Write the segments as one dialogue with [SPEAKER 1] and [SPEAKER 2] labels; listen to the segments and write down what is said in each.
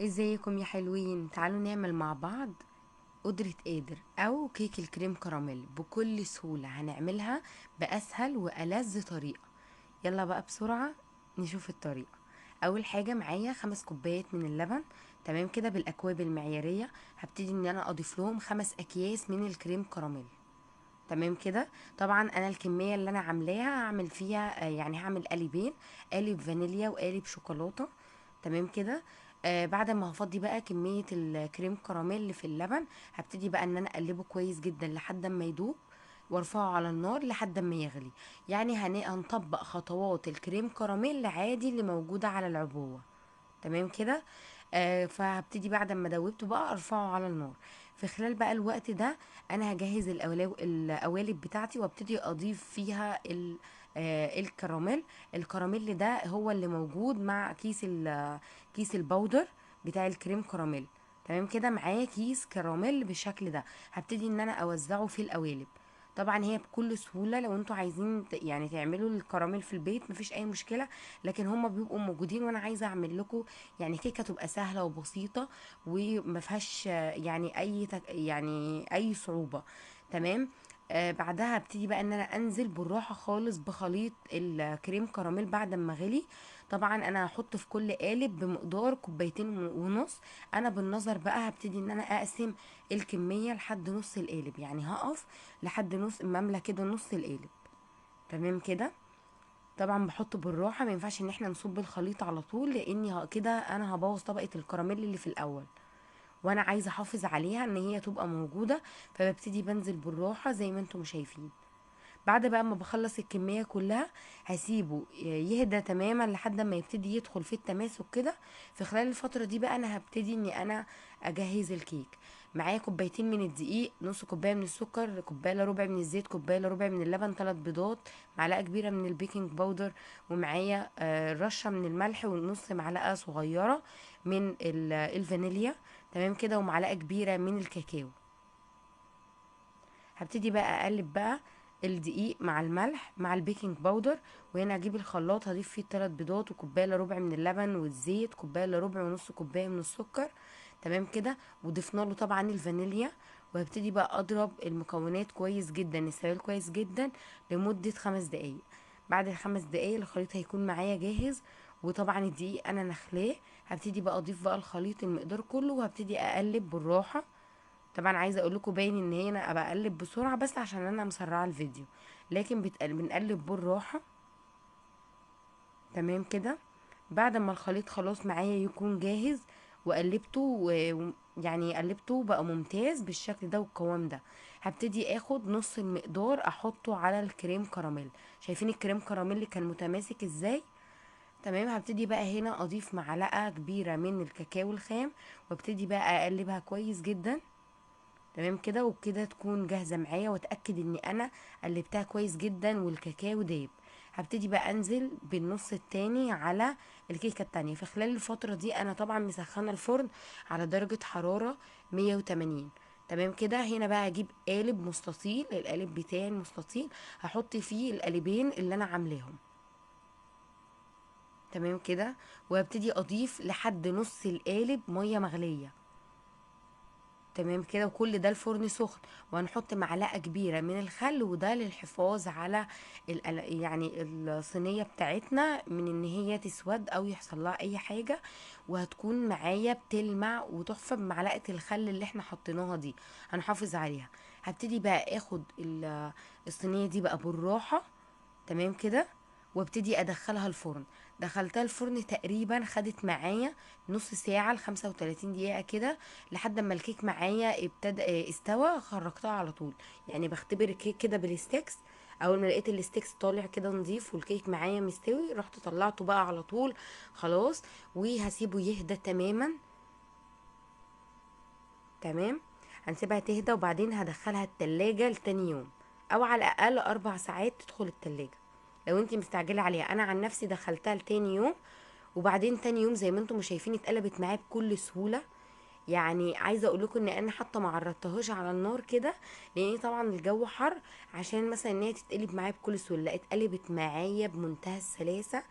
[SPEAKER 1] ازيكم يا حلوين؟ تعالوا نعمل مع بعض قدرة قادر او كيك الكريم كراميل بكل سهولة. هنعملها بأسهل وألذ طريقة. يلا بقى بسرعة نشوف الطريقة. اول حاجة معايا 5 كوبايات من اللبن، تمام كده، بالاكواب المعيارية. هبتدي ان انا اضيف لهم 5 اكياس من الكريم كراميل، تمام كده. طبعا انا الكمية اللي انا عاملاها هعمل فيها يعني هعمل قالبين، قالب فانيليا وقالب شوكولاتة، تمام كده. بعد ما هفضي بقى كمية الكريم كراميل اللي في اللبن، هبتدي بقى ان انا اقلبه كويس جدا لحد ما يدوب، وارفعه على النار لحد ما يغلي. يعني هنطبق خطوات الكريم كراميل عادي اللي موجودة على العبوة، تمام كده. فهبتدي بعد ما دوبته بقى ارفعه على النار. في خلال بقى الوقت ده انا هجهز القوالب بتاعتي، وابتدي اضيف فيها الكراميل. الكراميل ده هو اللي موجود مع كيس البودر بتاع الكريم كراميل، تمام كده. معايا كيس كراميل بالشكل ده، هبتدي ان انا اوزعه في القوالب. طبعا هي بكل سهوله، لو انتوا عايزين يعني تعملوا الكراميل في البيت مفيش اي مشكله، لكن هما بيبقوا موجودين، وانا عايزه اعمل لكم يعني كيكه تبقى سهله وبسيطه وما فيهاش يعني يعني اي صعوبه، تمام. بعدها ابتدي بقى ان انا انزل بالراحه خالص بخليط الكريم كراميل بعد ما غلي. طبعا انا هحط في كل قالب بمقدار كوبايتين ونص. انا بالنظر بقى هبتدي ان انا اقسم الكميه لحد نص القالب، يعني هقف لحد نص مملى كده نص القالب، تمام كده. طبعا بحطه بالراحه، ما ينفعش ان احنا نصب الخليط على طول، لاني كده انا هبوظ طبقه الكراميل اللي في الاول، وانا عايزه احافظ عليها ان هي تبقى موجوده. فببتدي بنزل بالراحه زي ما انتم شايفين. بعد بقى ما بخلص الكميه كلها، هسيبه يهدى تماما لحد ما يبتدي يدخل في التماسك كده. في خلال الفتره دي بقى انا هبتدي اني انا اجهز الكيك. معايا كوبايتين من الدقيق، نص كوبايه من السكر، كوبايه الا ربع من الزيت، كوبايه الا ربع من اللبن، 3 بيضات، معلقه كبيره من البيكنج باودر، ومعايا رشه من الملح، ونص معلقه صغيره من الفانيليا، تمام كده، ومعلقه كبيره من الكاكاو. هبتدي بقى اقلب بقى الدقيق مع الملح مع البيكنج باودر. وهنا اجيب الخلاط، هضيف فيه 3 بيضات، وكوبايه الا ربع من اللبن والزيت، كوبايه الا ربع ونص كوبايه من السكر، تمام كده. وضفنا له طبعا الفانيليا. وهبتدي بقى اضرب المكونات كويس جدا، السوائل كويس جدا، لمده 5 دقايق. بعد ال5 دقايق الخليط هيكون معايا جاهز. وطبعا الدقيق انا نخلاه. هبتدي بقى اضيف بقى الخليط المقدار كله، وهبتدي اقلب بالراحه. طبعا عايزه اقول لكم باين ان هي انا ابقى اقلب بسرعه بس عشان انا مسرعه الفيديو، لكن بنقلب بالراحه، تمام كده. بعد ما الخليط خلاص معايا يكون جاهز وقلبته يعني قلبته بقى ممتاز بالشكل ده والقوام ده، هبتدي اخد نص المقدار احطه على الكريم كراميل. شايفين الكريم كراميل اللي كان متماسك ازاي؟ تمام. هبتدي بقى هنا اضيف معلقه كبيره من الكاكاو الخام، وابتدي بقى اقلبها كويس جدا، تمام كده. وبكده تكون جاهزه معايا، واتاكد ان انا قلبتها كويس جدا والكاكاو دايب. هبتدي بقى انزل بالنص التاني على الكيكه التانية. في خلال الفتره دي انا طبعا مسخنه الفرن على درجه حراره 180، تمام كده. هنا بقى هجيب قالب مستطيل، القالب بتاعي المستطيل، هحط فيه القالبين اللي انا عاملاهم، تمام كده. وابتدي اضيف لحد نص القالب ميه مغليه، تمام كده. وكل ده الفرن سخن. وهنحط معلقه كبيره من الخل، وده للحفاظ على يعني الصينيه بتاعتنا من ان هي تسود او يحصل لها اي حاجه. وهتكون معايا بتلمع وتحفه بمعلقه الخل اللي احنا حطيناها دي، هنحافظ عليها. هبتدي بقى اخد الصينيه دي بقى بالراحه، تمام كده. وابتدي ادخلها الفرن. دخلتها الفرن تقريبا خدت معايا نص ساعة ل35 دقيقة كده، لحد ما الكيك معايا ابتدى استوى. خرجتها على طول، يعني بختبر الكيك كده بالستيكس. اول ما لقيت الستيكس طالع كده نظيف والكيك معايا مستوي، رحت طلعته بقى على طول، خلاص. وهسيبه يهدى تماما، تمام. هنسيبها تهدى، وبعدين هدخلها التلاجة لتاني يوم، او على الاقل 4 ساعات تدخل التلاجة لو انتي مستعجله عليها. انا عن نفسي دخلتها لتاني يوم، وبعدين تاني يوم زي ما انتم شايفين اتقلبت معايا بكل سهوله. يعني عايزه اقول لكم ان انا حتى ما عرضتهاش على النار كده، لان طبعا الجو حر، عشان مثلا ان هي تتقلب معايا بكل سهوله. لا، اتقلبت معايا بمنتهى السلاسه،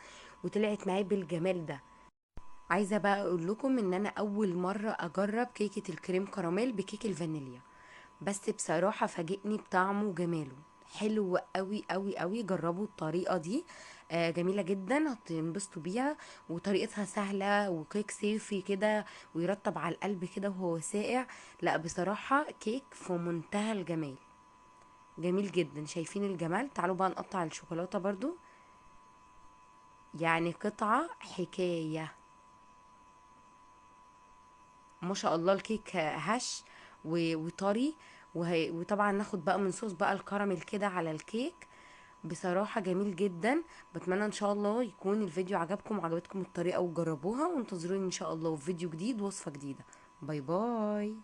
[SPEAKER 1] وطلعت معايا بالجمال ده. عايزه بقى اقول لكم ان انا اول مره اجرب كيكه الكريم كراميل بكيك الفانيليا، بس بصراحه فاجئني بطعمه وجماله. حلو قوي قوي قوي، جربوا الطريقه دي. جميله جدا، هتنبسطوا بيها. وطريقتها سهله، وكيك صيفي كده ويرطب على القلب كده وهو ساقع. لا بصراحه كيك في منتهى الجمال، جميل جدا. شايفين الجمال؟ تعالوا بقى نقطع الشوكولاته برضو، يعني قطعه حكايه. ما شاء الله الكيك هش وطري. وطبعا ناخد بقى من صوص بقى الكراميل كده على الكيك. بصراحة جميل جدا. بتمنى ان شاء الله يكون الفيديو عجبكم وعجبتكم الطريقة وجربوها، وانتظروني ان شاء الله في فيديو جديد وصفة جديدة. باي باي.